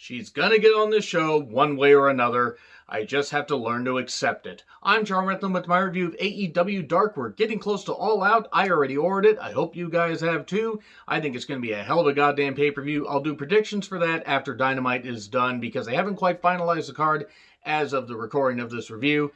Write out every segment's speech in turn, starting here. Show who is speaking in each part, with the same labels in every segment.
Speaker 1: She's gonna get on this show one way or another. I just have to learn to accept it. I'm John Rentham with my review of AEW Dark. We're getting close to All Out. I already ordered it. I hope you guys have too. I think it's going to be a hell of a goddamn pay-per-view. I'll do predictions for that after Dynamite is done because they haven't quite finalized the card as of the recording of this review.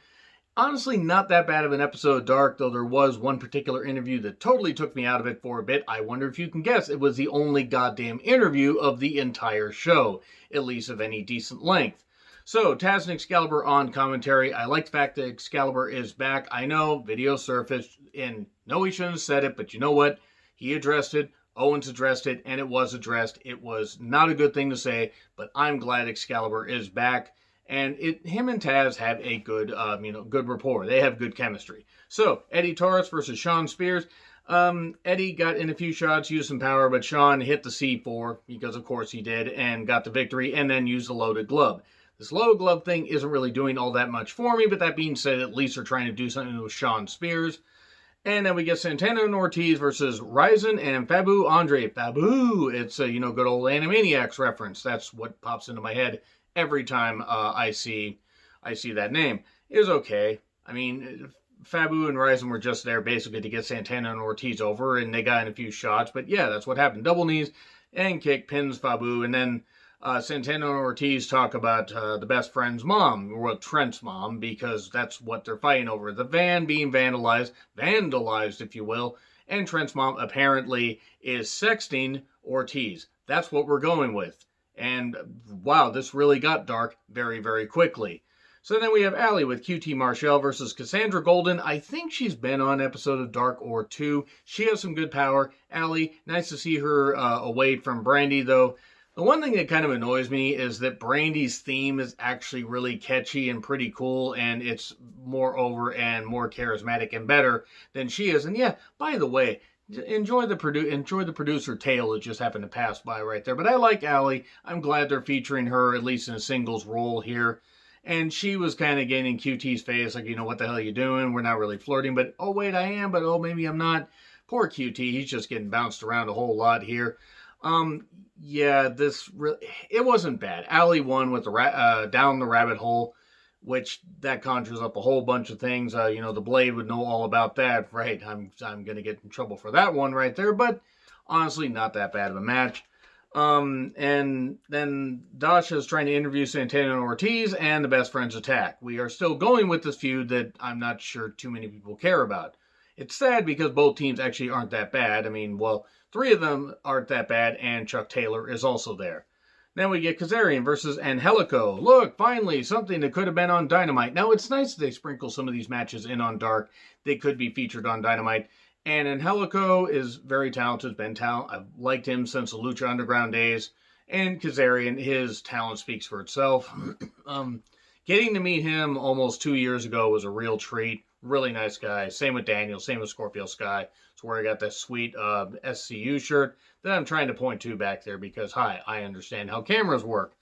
Speaker 1: Honestly, not that bad of an episode of Dark, though there was one particular interview that totally took me out of it for a bit. I wonder if you can guess. It was the only goddamn interview of the entire show, at least of any decent length. So, Taz and Excalibur on commentary. I like the fact that Excalibur is back. I know, video surfaced, and no, he shouldn't have said it, but you know what? He addressed it. Owens addressed it, and it was addressed. It was not a good thing to say, but I'm glad Excalibur is back. And him and Taz have a good, good rapport. They have good chemistry. So, Eddie Taurus versus Shawn Spears. Eddie got in a few shots, used some power, but Shawn hit the C4, because of course he did, and got the victory, and then used the loaded glove. This loaded glove thing isn't really doing all that much for me, but that being said, at least they're trying to do something with Shawn Spears. And then we get Santana and Ortiz versus Ryzen and Fabu Andre. Fabu! It's a, good old Animaniacs reference. That's what pops into my head every time I see that name. It was okay. I mean, Fabu and Ryzen were just there basically to get Santana and Ortiz over, and they got in a few shots. But yeah, that's what happened. Double knees and kick, pins Fabu, and then Santana and Ortiz talk about the best friend's mom, or Trent's mom, because that's what they're fighting over. The van being vandalized if you will, and Trent's mom apparently is sexting Ortiz. That's what we're going with. And wow, this really got dark very, very quickly. So then we have Allie with QT Marchelle versus Cassandra Golden. I think she's been on an episode of Dark or two. She has some good power. Allie, nice to see her away from Brandy, though. The one thing that kind of annoys me is that Brandy's theme is actually really catchy and pretty cool, and it's more over and more charismatic and better than she is. And yeah, by the way, enjoy the producer tale that just happened to pass by right there. But I like Allie. I'm glad they're featuring her, at least in a singles role here. And she was kind of getting in QT's face, like, what the hell are you doing? We're not really flirting, but oh, wait, I am, but oh, maybe I'm not. Poor QT, he's just getting bounced around a whole lot here. Yeah, it wasn't bad. Allie won with the down the rabbit hole, which that conjures up a whole bunch of things. The Blade would know all about that, right? I'm going to get in trouble for that one right there, but honestly, not that bad of a match. And then Dasha's trying to interview Santana and Ortiz, and the best friends attack. We are still going with this feud that I'm not sure too many people care about. It's sad because both teams actually aren't that bad. I mean, well, 3 of them aren't that bad, and Chuck Taylor is also there. Then we get Kazarian versus Angelico. Look, finally, something that could have been on Dynamite. Now, it's nice that they sprinkle some of these matches in on Dark. They could be featured on Dynamite. And Angelico is very talented. I've liked him since the Lucha Underground days. And Kazarian, his talent speaks for itself. Getting to meet him almost 2 years ago was a real treat. Really nice guy. Same with Daniel. Same with Scorpio Sky. It's where I got that sweet SCU shirt that I'm trying to point to back there because, hi, I understand how cameras work.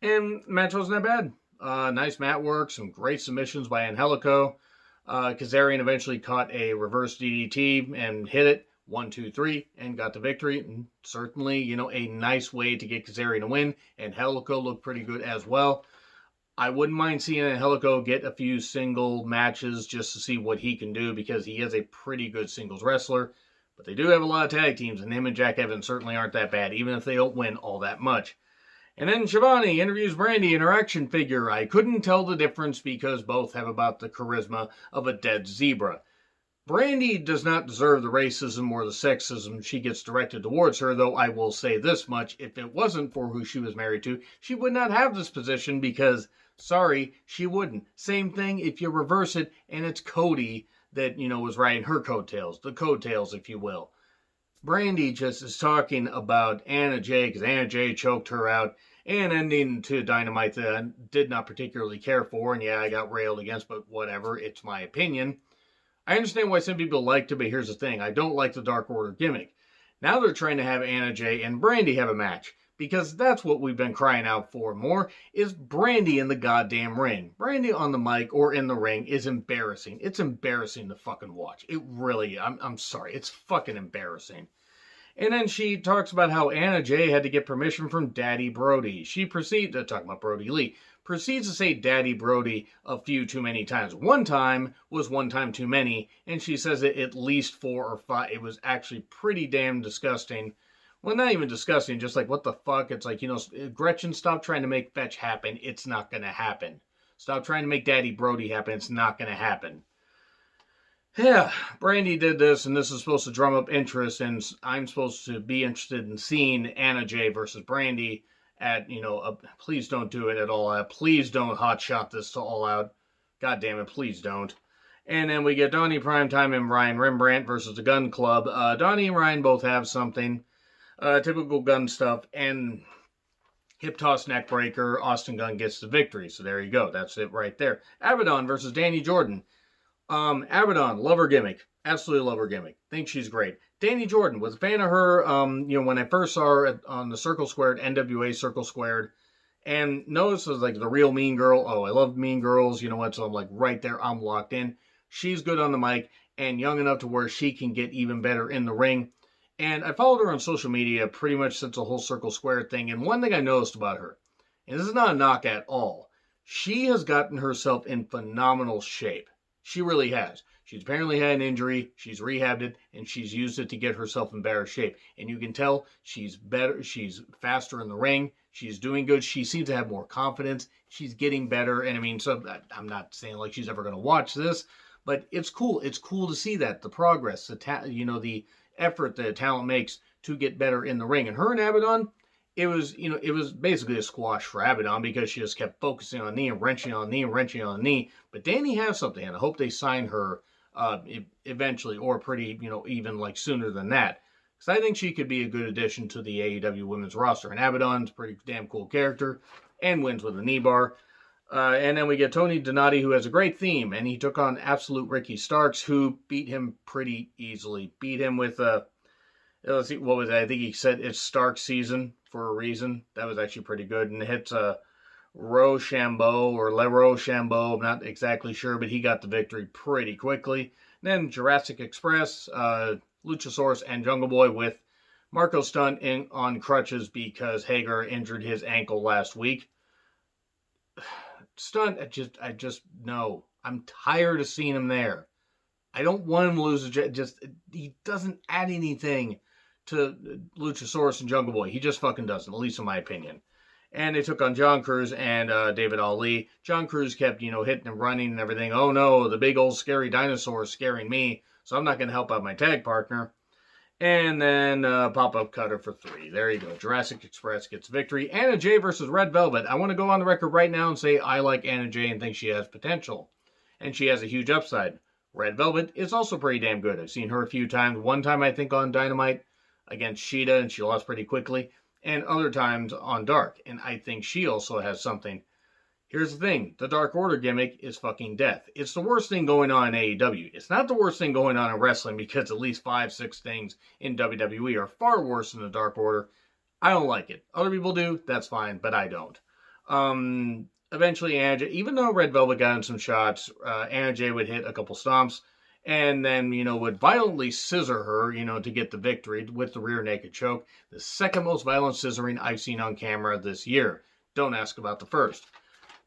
Speaker 1: And the match wasn't that bad. Nice mat work. Some great submissions by Angelico. Kazarian eventually caught a reverse DDT and hit it. 1, 2, 3, and got the victory. And certainly, a nice way to get Kazarian to win. And Angelico looked pretty good as well. I wouldn't mind seeing Angelico get a few single matches just to see what he can do because he is a pretty good singles wrestler. But they do have a lot of tag teams, and him and Jack Evans certainly aren't that bad, even if they don't win all that much. And then Shivani interviews Brandy in her action figure. I couldn't tell the difference because both have about the charisma of a dead zebra. Brandy does not deserve the racism or the sexism she gets directed towards her, though I will say this much. If it wasn't for who she was married to, she would not have this position because, sorry, she wouldn't. Same thing if you reverse it and it's Cody that, was riding her coattails. The coattails, if you will. Brandy just is talking about Anna Jay because Anna Jay choked her out and ending to Dynamite that I did not particularly care for. And yeah, I got railed against, but whatever. It's my opinion. I understand why some people liked it, but here's the thing. I don't like the Dark Order gimmick. Now they're trying to have Anna Jay and Brandy have a match. Because that's what we've been crying out for more, is Brandy in the goddamn ring. Brandy on the mic or in the ring is embarrassing. It's embarrassing to fucking watch. It really, I'm sorry, it's fucking embarrassing. And then she talks about how Anna Jay had to get permission from Daddy Brody. She proceeds to talk about Brody Lee. Proceeds to say Daddy Brody a few too many times. One time was one time too many, and she says it at least 4 or 5. It was actually pretty damn disgusting. Well, not even disgusting, just like, what the fuck? It's like, Gretchen, stop trying to make fetch happen. It's not going to happen. Stop trying to make Daddy Brody happen. It's not going to happen. Yeah, Brandy did this, and this is supposed to drum up interest, and I'm supposed to be interested in seeing Anna Jay versus Brandy at, please don't do it at All Out. Please don't hotshot this to All Out. God damn it, please don't. And then we get Donnie Primetime and Ryan Rembrandt versus the Gun Club. Donnie and Ryan both have something. Typical gun stuff, and hip toss neck breaker. Austin Gunn gets the victory. So there you go. That's it right there. Abaddon versus Danny Jordan. Abaddon, love her gimmick. Absolutely love her gimmick. Think she's great. Danny Jordan, was a fan of her, when I first saw her on the Circle Squared, NWA Circle Squared, and noticed was like the real Mean Girl. Oh, I love Mean Girls, you know what? So I'm like right there, I'm locked in. She's good on the mic and young enough to where she can get even better in the ring. And I followed her on social media pretty much since the whole Circle Square thing. And one thing I noticed about her, and this is not a knock at all, she has gotten herself in phenomenal shape. She really has. She's apparently had an injury, she's rehabbed it, and she's used it to get herself in better shape. And you can tell she's better, she's faster in the ring, she's doing good, she seems to have more confidence, she's getting better. And I mean, so I'm not saying like she's ever going to watch this, but it's cool. It's cool to see that, the progress, the effort the talent makes to get better in the ring. And her and Abaddon, it was basically a squash for Abaddon because she just kept focusing on knee and wrenching on knee and wrenching on knee. But Danny has something, and I hope they sign her eventually, or pretty, even like sooner than that. Because I think she could be a good addition to the AEW women's roster. And Abaddon's a pretty damn cool character and wins with a knee bar. And then we get Tony Donati, who has a great theme, and he took on Absolute Ricky Starks, who beat him pretty easily. Beat him with let's see, what was it? I think he said it's Stark season for a reason. That was actually pretty good. And it hits Rochambeau or Le Rochambeau. I'm not exactly sure, but he got the victory pretty quickly. And then Jurassic Express, Luchasaurus, and Jungle Boy with Marco Stunt on crutches because Hager injured his ankle last week. Stunt, I just no. I'm tired of seeing him there. I don't want him to lose. He doesn't add anything to Luchasaurus and Jungle Boy. He just fucking doesn't, at least in my opinion. And they took on John Cruz and David Ali. John Cruz kept, hitting and running and everything. Oh no, the big old scary dinosaur is scaring me, so I'm not going to help out my tag partner. And then pop-up cutter for 3. There you go. Jurassic Express gets victory. Anna Jay versus Red Velvet. I want to go on the record right now and say I like Anna Jay and think she has potential. And she has a huge upside. Red Velvet is also pretty damn good. I've seen her a few times. One time I think on Dynamite against Sheeta, and she lost pretty quickly. And other times on Dark. And I think she also has something. Here's the thing. The Dark Order gimmick is fucking death. It's the worst thing going on in AEW. It's not the worst thing going on in wrestling because at least 5-6 things in WWE are far worse than the Dark Order. I don't like it. Other people do. That's fine, but I don't. Eventually, Anna Jay, even though Red Velvet got in some shots, Anna Jay would hit a couple stomps and then, would violently scissor her, to get the victory with the rear naked choke. The second most violent scissoring I've seen on camera this year. Don't ask about the first.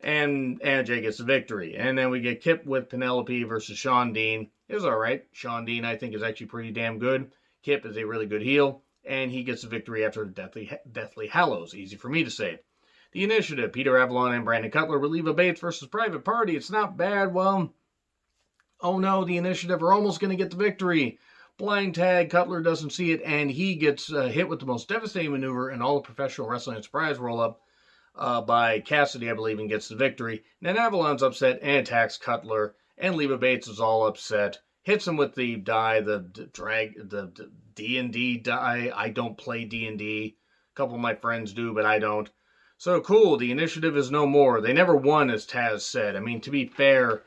Speaker 1: And Anna Jay gets the victory. And then we get Kip with Penelope versus Sean Dean. It was alright. Sean Dean, I think, is actually pretty damn good. Kip is a really good heel. And he gets the victory after Deathly Hallows. Easy for me to say. The Initiative, Peter Avalon and Brandon Cutler with Leva Bates versus Private Party. It's not bad. Well, oh no, the Initiative are almost going to get the victory. Blind tag, Cutler doesn't see it, and he gets hit with the most devastating maneuver in all of professional wrestling, surprise roll-up by Cassidy, I believe, and gets the victory. And then Avalon's upset and attacks Cutler, and Leva Bates is all upset. Hits him with the die, the D&D die. I don't play D&D. A couple of my friends do, but I don't. So cool, the Initiative is no more. They never won, as Taz said. I mean, to be fair,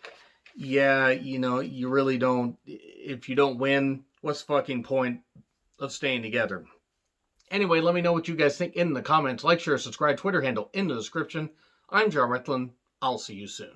Speaker 1: yeah, you really don't. If you don't win, what's the fucking point of staying together? Anyway, let me know what you guys think in the comments. Like, share, subscribe, Twitter handle in the description. I'm John Retlin. I'll see you soon.